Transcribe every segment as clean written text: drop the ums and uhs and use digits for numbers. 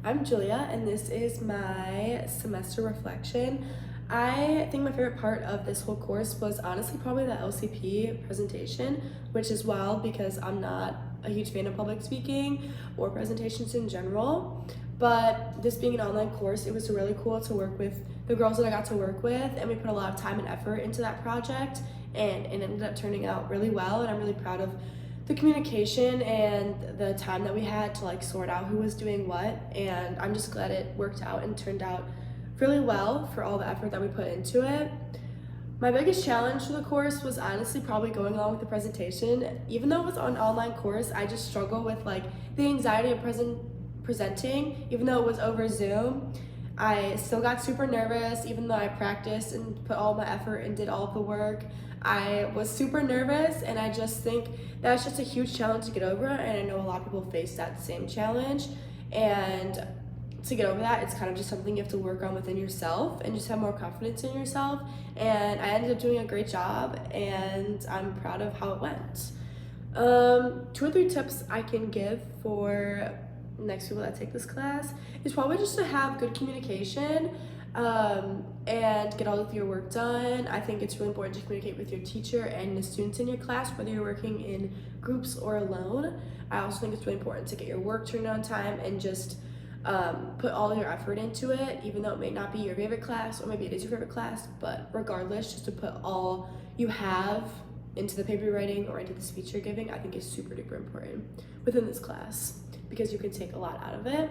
I'm Julia, and this is my semester reflection. I think my favorite part of this whole course was honestly probably the LCP presentation, which is wild because I'm not a huge fan of public speaking or presentations in general. But this being an online course, it was really cool to work with the girls that I got to work with, and we put a lot of time and effort into that project, and it ended up turning out really well, and I'm really proud of the communication and the time that we had to like sort out who was doing what, and I'm just glad it worked out and turned out really well for all the effort that we put into it. My biggest challenge for the course was honestly probably going along with the presentation. Even though it was an online course, I just struggle with like the anxiety of presenting, even though it was over Zoom. I still got super nervous, even though I practiced and put all my effort and did all of the work. I was super nervous, and I just think that's just a huge challenge to get over, and I know a lot of people face that same challenge. And to get over that, it's kind of just something you have to work on within yourself and just have more confidence in yourself. And I ended up doing a great job, and I'm proud of how it went. Two or three tips I can give for next people that take this class is probably just to have good communication and get all of your work done. I think it's really important to communicate with your teacher and the students in your class, whether you're working in groups or alone. I also think it's really important to get your work turned on time and just put all your effort into it, even though it may not be your favorite class, or maybe it is your favorite class, but regardless, just to put all you have into the paper you're writing or into the speech you're giving, I think is super duper important within this class because you can take a lot out of it.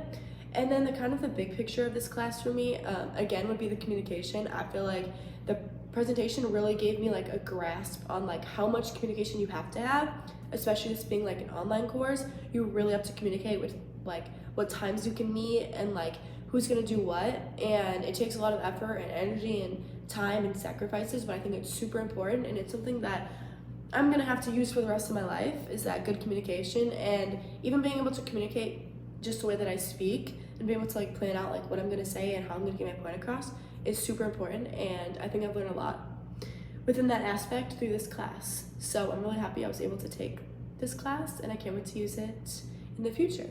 And then the big picture of this class for me, again, would be the communication. I feel like the presentation really gave me like a grasp on like how much communication you have to have, especially this being like an online course. You really have to communicate with like what times you can meet and like who's gonna do what, and it takes a lot of effort and energy and time and sacrifices, but I think it's super important, and it's something that I'm gonna have to use for the rest of my life, is that good communication. And even being able to communicate just the way that I speak and being able to like plan out like what I'm gonna say and how I'm gonna get my point across is super important, and I think I've learned a lot within that aspect through this class. So I'm really happy I was able to take this class, and I can't wait to use it in the future.